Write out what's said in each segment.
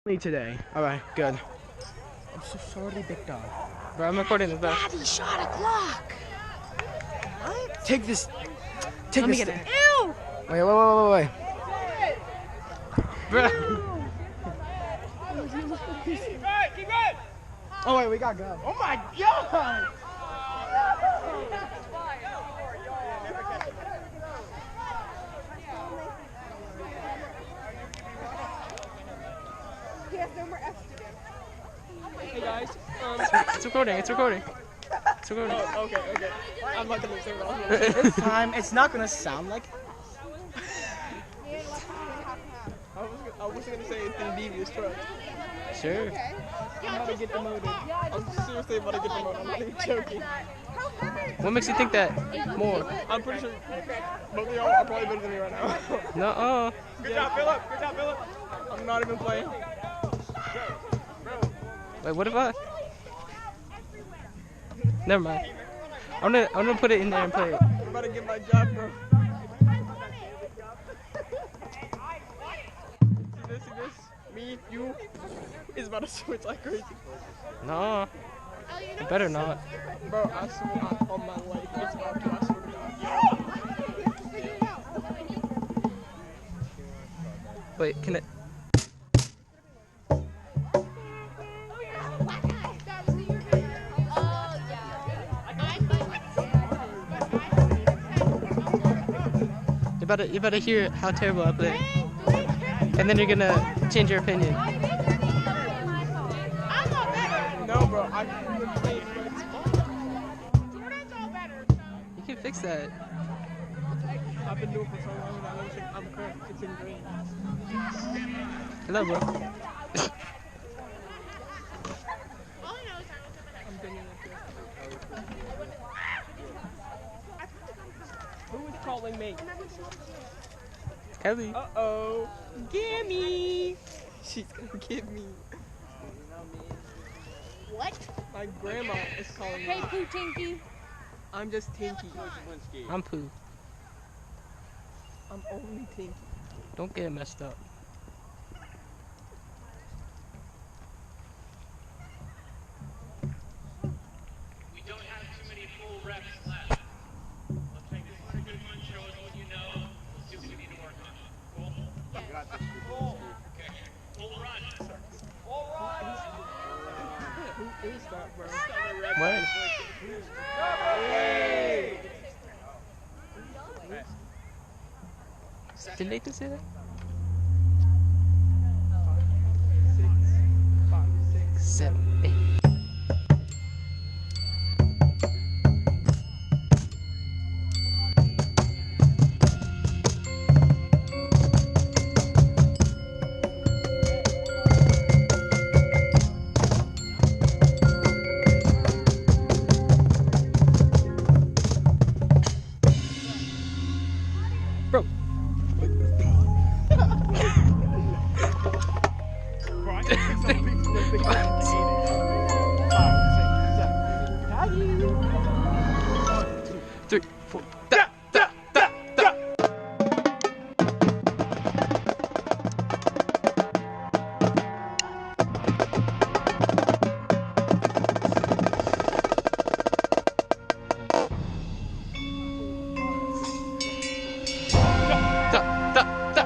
Me today. Alright, good. I'm so sorry, big dog. Bro, I'm recording this, bro. Daddy shot a clock. What? Take this. Take Let me this. get it. Ew. Wait. Bro. Keep going. Oh wait, we gotta go. Oh my god. Hey guys, It's recording. It's recording. oh, okay. I'm not gonna say wrong. This time, it's not gonna sound like. I was gonna say anything devious, trust. Sure. I'm about to get demoted. I'm seriously about to get demoted. I'm not even joking. What makes you think that more? I'm pretty sure both of y'all are probably better than me right now. No. Good job, Philip. I'm not even playing. Wait, what if I? Never mind. I'm gonna put it in there and play it. I'm about to get my job, bro. See this? Me, you. Is about to switch like crazy. No. You better not. Bro, I swear on my life, it's about to. I swear to God. Wait, can it? You better hear how terrible I play, and then you're gonna change your opinion. No, bro, I can't even play it, but it's fun. You can fix that. I've been doing it for so long that I don't think I'm correct. It's ingrained. Hello, bro. I'm getting it here. Who is calling me? Kelly. Uh-oh. Gimme! She's gonna give me. What? My grandma is calling Hey, me. Pooh Tinky. I'm just Tinky. I'm Pooh. I'm only Tinky. Don't get messed up. We don't have too many full reps left. Let's make this one a good one. Show us what you know. We'll see what we need to work on. Cool? Okay. Full run. Who is that, bro? What? Did Nathan say that? 7, 8. Bro. Three, four. Da, da, da, da. Da, da, da.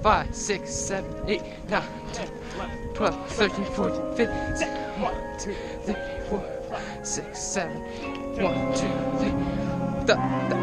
5, 6, 7, 8, 9, 10, 12, 13, 14, 15. 1, 2, 3, 4, 5, 6, 7. 1, 2, 3. Da, da.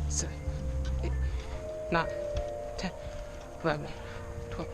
Seven, 8, 9, 10, 11, 12.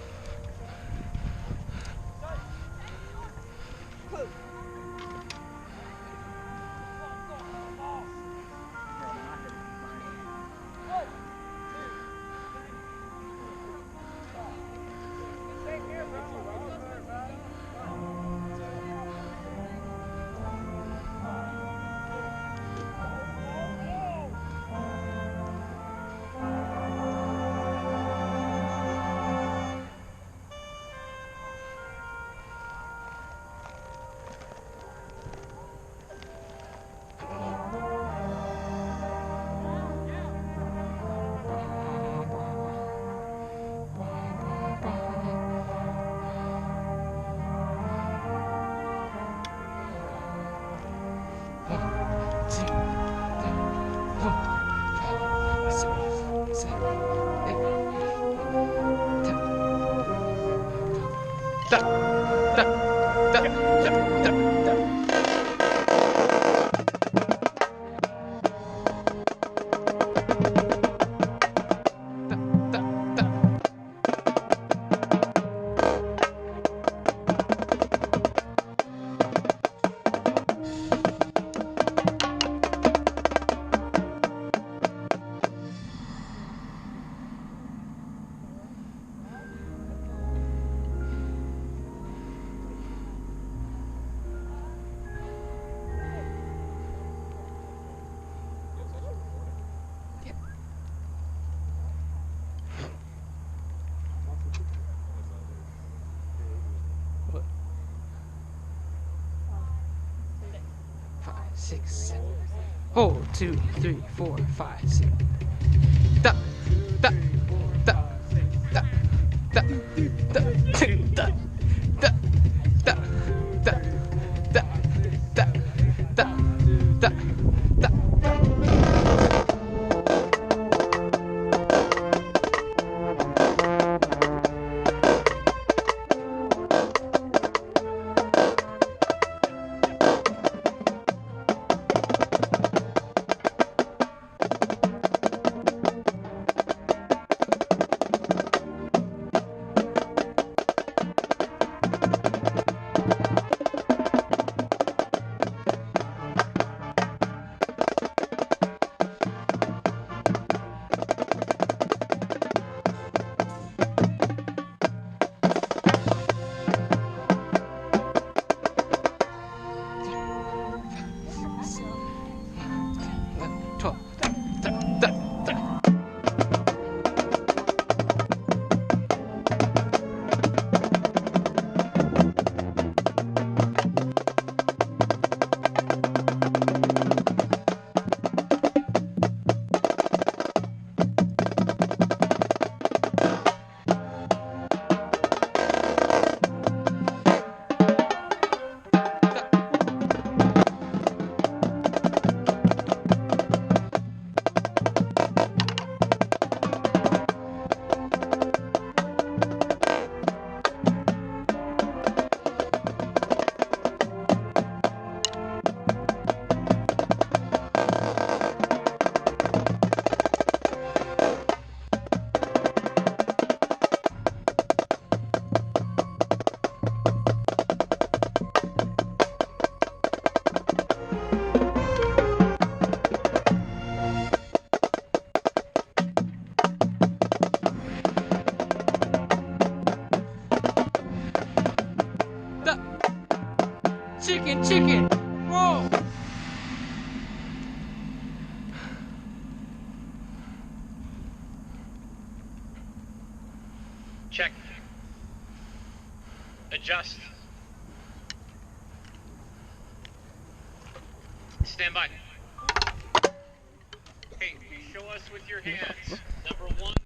What? 5, 6, 7. Oh, 2, 3, 4, 5, 6. Da, da, da, da, da, da, da, da, da, da, da, da, da, da, da. chicken, chicken. Whoa. Check. Adjust. Stand by. Okay, show us with your hands. Number 1.